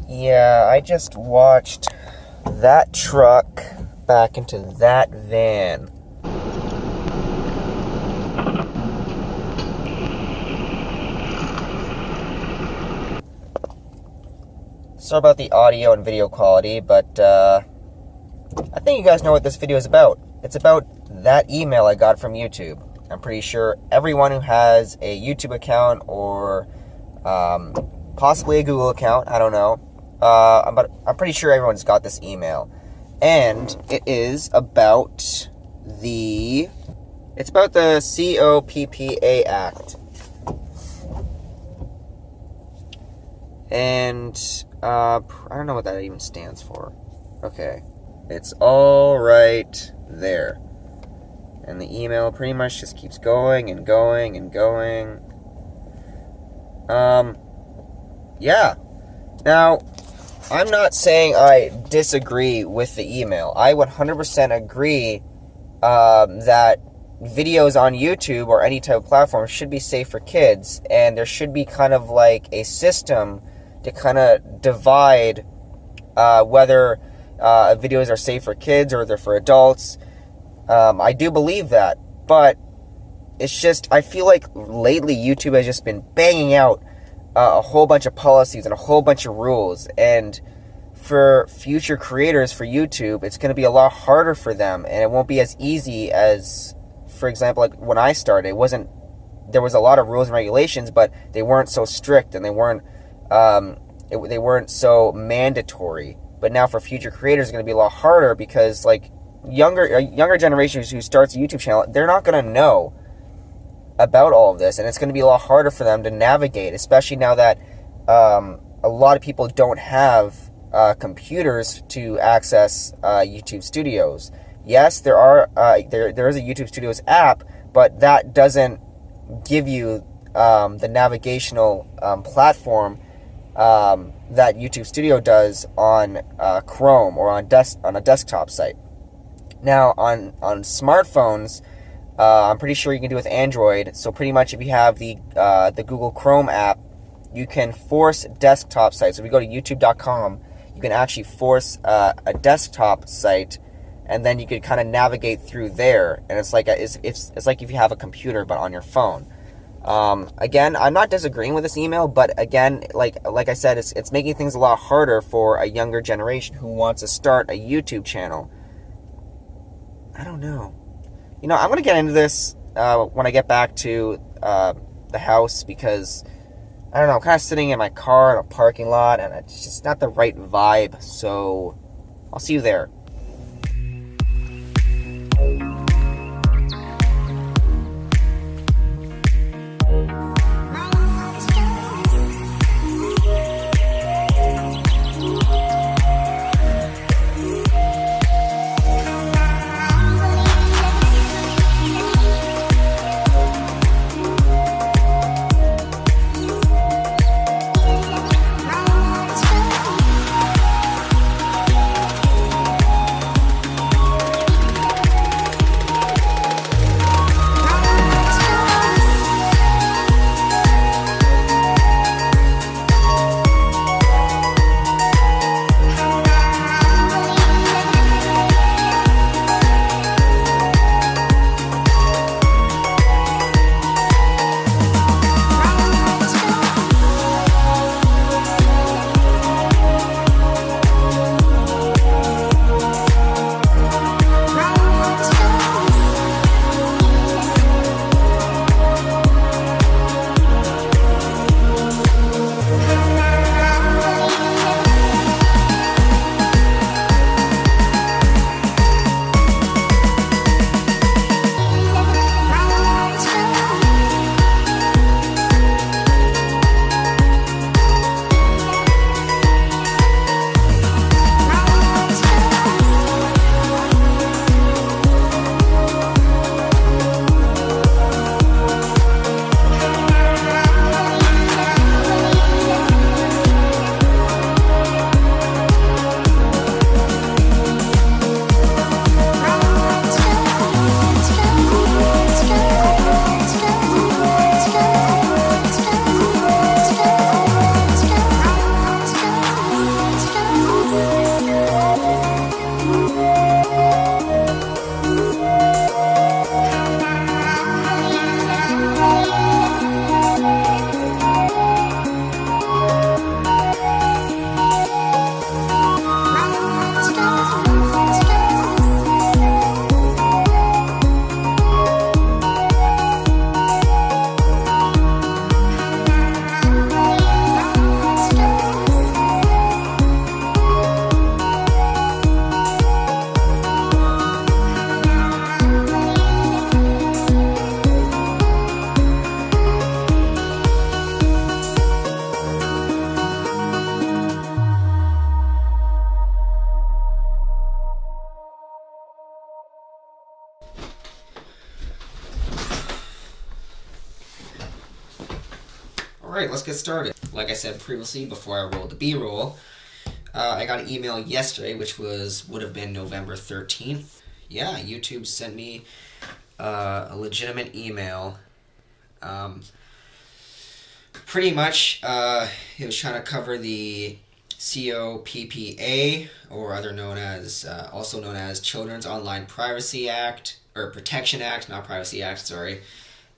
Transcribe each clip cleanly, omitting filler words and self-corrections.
Yeah, I just watched that truck back into that van. Sorry about the audio and video quality, but I think you guys know what this video is about. It's about that email I got from YouTube. I'm pretty sure everyone who has a YouTube account or possibly a Google account, I don't know, but I'm pretty sure everyone's got this email. And it is about the COPPA Act. And I don't know what that even stands for. Okay. It's all right there. And the email pretty much just keeps going and going and going. Yeah. Now, I'm not saying I disagree with the email. I 100% agree that videos on YouTube or any type of platform should be safe for kids, and there should be kind of like a system to kind of divide whether videos are safe for kids or they're for adults. I do believe that, but it's just, I feel like lately YouTube has just been banging out a whole bunch of policies and a whole bunch of rules, and for future creators for YouTube, it's going to be a lot harder for them, and it won't be as easy as, for example, like when I started, there was a lot of rules and regulations, but they weren't so strict, and they weren't so mandatory. But now for future creators, it's going to be a lot harder because, like, younger generations who starts a YouTube channel, they're not going to know about all of this, and it's going to be a lot harder for them to navigate, especially now that a lot of people don't have computers to access YouTube Studios. Yes, there is a YouTube Studios app, but that doesn't give you the navigational platform that YouTube Studio does on Chrome or on a desktop site. Now, on smartphones, I'm pretty sure you can do it with Android. So pretty much, if you have the Google Chrome app, you can force desktop sites. So if you go to YouTube.com, you can actually force a desktop site, and then you could kind of navigate through there. And it's like it's like if you have a computer but on your phone. Again, I'm not disagreeing with this email, but again, like I said, it's making things a lot harder for a younger generation who wants to start a YouTube channel. I don't know. You know, I'm going to get into this when I get back to the house, because, I don't know, I'm kind of sitting in my car in a parking lot, and it's just not the right vibe, so I'll see you there. Alright, let's get started. Like I said previously, before I rolled the B-roll, I got an email yesterday, which would have been November 13th. Yeah, YouTube sent me a legitimate email. Pretty much, it was trying to cover the COPPA, or also known as Children's Online Privacy Act, or Protection Act, not Privacy Act, sorry.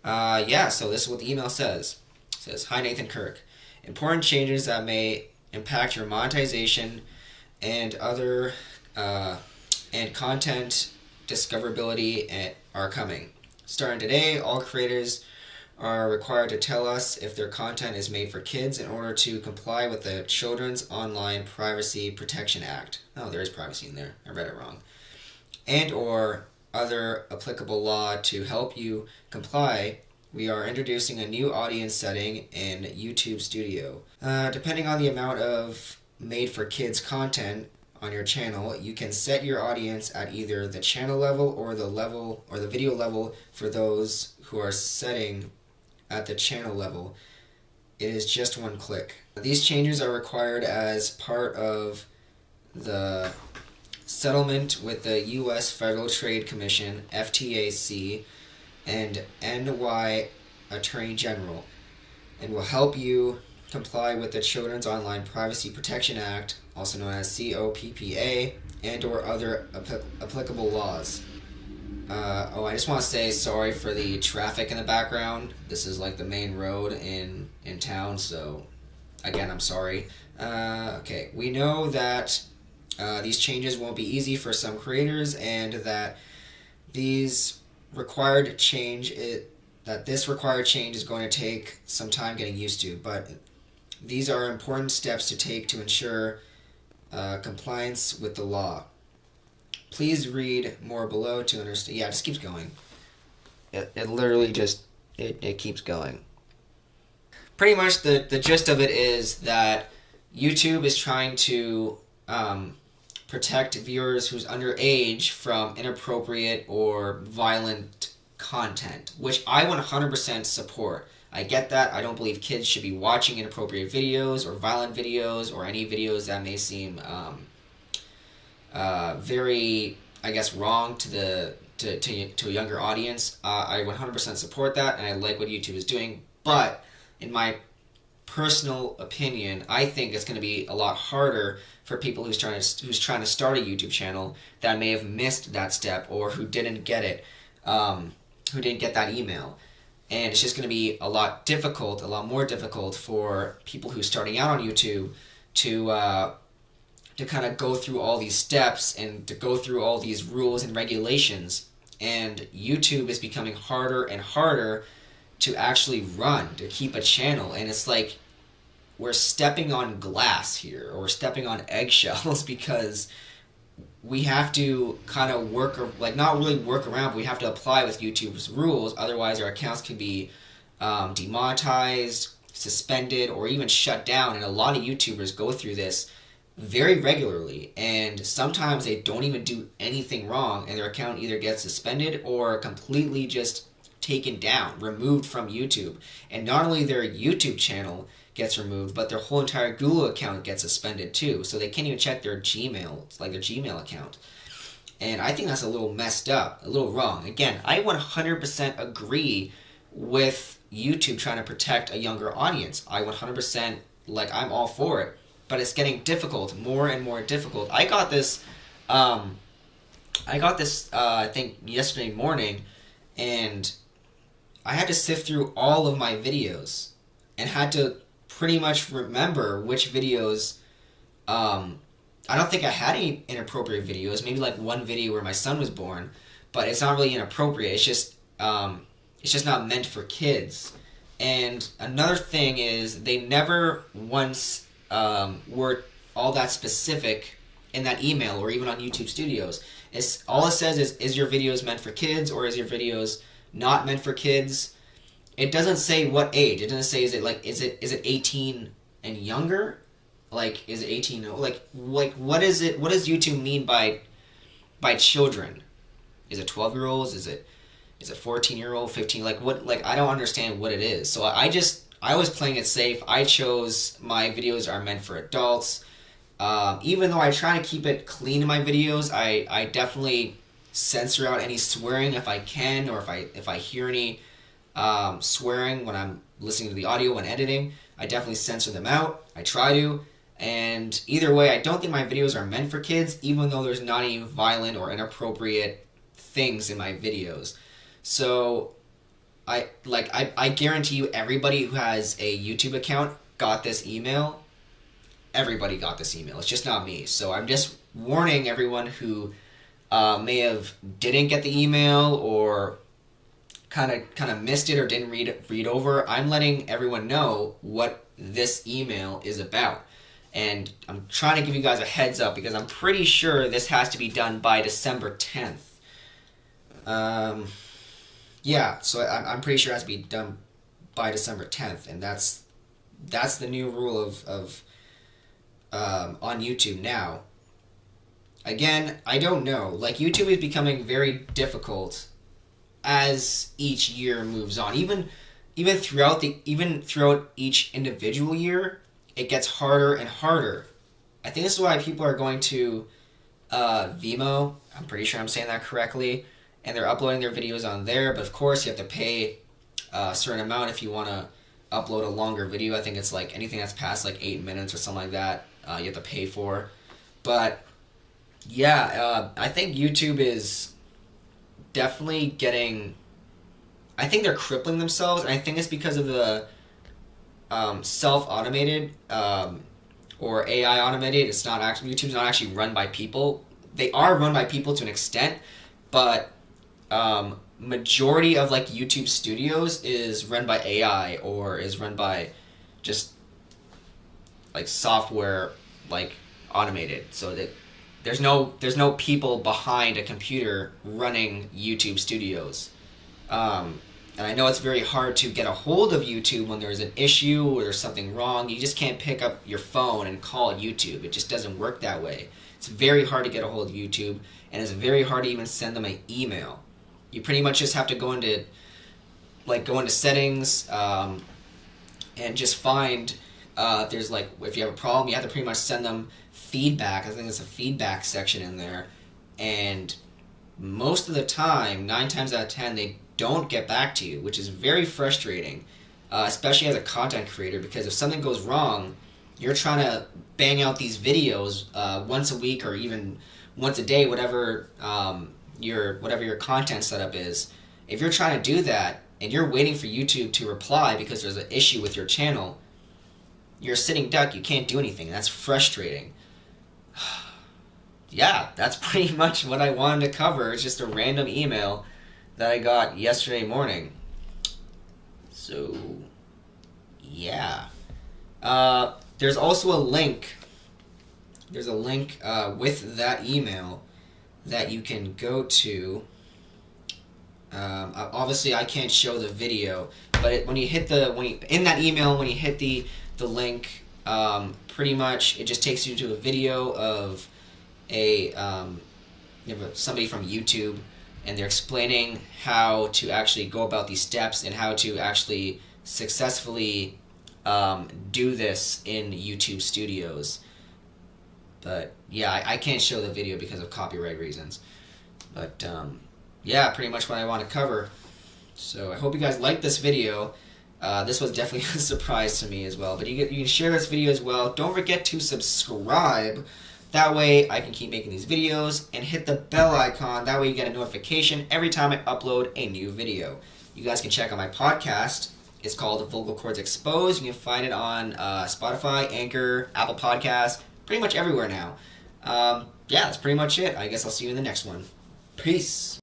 So this is what the email says. It says, "Hi Nathan Kirk. Important changes that may impact your monetization and other and content discoverability are coming. Starting today, all creators are required to tell us if their content is made for kids in order to comply with the Children's Online Privacy Protection Act." Oh, there is privacy in there. I read it wrong. "And or other applicable law to help you comply. We are introducing a new audience setting in YouTube Studio. Depending on the amount of made-for-kids content on your channel, you can set your audience at either the channel level or the video level. For those who are setting at the channel level, it is just one click. These changes are required as part of the settlement with the U.S. Federal Trade Commission, FTAC, and NY Attorney General, and will help you comply with the Children's Online Privacy Protection Act, also known as COPPA, and or other applicable laws." I just want to say sorry for the traffic in the background. This is like the main road in town, so again, I'm sorry. Okay, we know that these changes won't be easy for some creators, and that this required change is going to take some time getting used to, but these are important steps to take to ensure compliance with the law. Please read more below to understand. Yeah, it just keeps going. It literally just, it keeps going. Pretty much the gist of it is that YouTube is trying to protect viewers who's underage from inappropriate or violent content, which I 100% support. I get that. I don't believe kids should be watching inappropriate videos or violent videos or any videos that may seem very, I guess, wrong to a younger audience. I 100% support that, and I like what YouTube is doing. But in my personal opinion, I think it's going to be a lot harder for people who's trying to start a YouTube channel that may have missed that step, or who didn't get it, who didn't get that email. And it's just going to be a lot more difficult for people who are starting out on YouTube to kind of go through all these steps and to go through all these rules and regulations. And YouTube is becoming harder and harder to actually run, to keep a channel. And it's like we're stepping on glass here, or we're stepping on eggshells, because we have to kind of not really work around, but we have to apply with YouTube's rules. Otherwise, our accounts can be demonetized, suspended, or even shut down. And a lot of YouTubers go through this very regularly, and sometimes they don't even do anything wrong, and their account either gets suspended or completely just taken down, removed from YouTube. And not only their YouTube channel gets removed, but their whole entire Google account gets suspended too, so they can't even check their Gmail, like their Gmail account. And I think that's a little messed up, a little wrong. Again, I 100% agree with YouTube trying to protect a younger audience. I 100%, I'm all for it. But it's getting difficult, more and more difficult. I got this, I think yesterday morning, and I had to sift through all of my videos and had to pretty much remember which videos. I don't think I had any inappropriate videos. Maybe like one video where my son was born, but it's not really inappropriate. It's just not meant for kids. And another thing is, they never once were all that specific in that email, or even on YouTube Studios. All it says is your videos meant for kids, or is your videos not meant for kids? It doesn't say what age. It doesn't say is it 18 and younger? Is it 18? What is it? What does YouTube mean by children? Is it 12-year-olds? Is it 14-year-old, 15? I don't understand what it is. So I I was playing it safe. I chose my videos are meant for adults. Even though I try to keep it clean in my videos, I definitely censor out any swearing if I can, or if I hear any swearing when I'm listening to the audio when editing. I definitely censor them out. I try to. And either way, I don't think my videos are meant for kids, even though there's not any violent or inappropriate things in my videos. So I guarantee you everybody who has a YouTube account got this email. Everybody got this email. It's just not me. So I'm just warning everyone who may have didn't get the email or kind of missed it or didn't read over. I'm letting everyone know what this email is about. And I'm trying to give you guys a heads up because I'm pretty sure this has to be done by December 10th. Yeah, so I'm pretty sure it has to be done by December 10th, and that's the new rule of on YouTube now. Again, I don't know. Like, YouTube is becoming very difficult as each year moves on. Even throughout each individual year, it gets harder and harder. I think this is why people are going to Vimeo. I'm pretty sure I'm saying that correctly. And they're uploading their videos on there. But of course, you have to pay a certain amount if you want to upload a longer video. I think it's like anything that's past like 8 minutes or something like that, you have to pay for. But yeah, I think YouTube is definitely getting... I think they're crippling themselves. And I think it's because of the self-automated or AI automated. It's not actually, YouTube's not actually run by people. They are run by people to an extent, but majority of like YouTube studios is run by AI or is run by just like software, like automated, so that there's no people behind a computer running YouTube studios. And I know it's very hard to get a hold of YouTube when there's an issue or there's something wrong. You just can't pick up your phone and call YouTube. It just doesn't work that way. It's very hard to get a hold of YouTube, and it's very hard to even send them an email. You pretty much just have to go into settings and just find if there's like, if you have a problem, you have to pretty much send them feedback. I think there's a feedback section in there, and most of the time, 9 times out of 10, they don't get back to you, which is very frustrating, especially as a content creator, because if something goes wrong, you're trying to bang out these videos once a week or even once a day, whatever your content setup is. If you're trying to do that and you're waiting for YouTube to reply because there's an issue with your channel, you're a sitting duck. You can't do anything. That's frustrating. Yeah, that's pretty much what I wanted to cover. It's just a random email that I got yesterday morning. So, yeah. There's also a link. There's a link with that email that you can go to. Obviously, I can't show the video, but in that email, when you hit the link, pretty much it just takes you to a video of somebody from YouTube, and they're explaining how to actually go about these steps and how to actually successfully do this in YouTube Studios. But yeah, I can't show the video because of copyright reasons. But yeah, pretty much what I want to cover. So I hope you guys liked this video. This was definitely a surprise to me as well. But you can share this video as well. Don't forget to subscribe. That way I can keep making these videos, and hit the bell icon. That way you get a notification every time I upload a new video. You guys can check out my podcast. It's called Vocal Cords Exposed. You can find it on Spotify, Anchor, Apple Podcasts, pretty much everywhere now. Yeah, that's pretty much it. I guess I'll see you in the next one. Peace.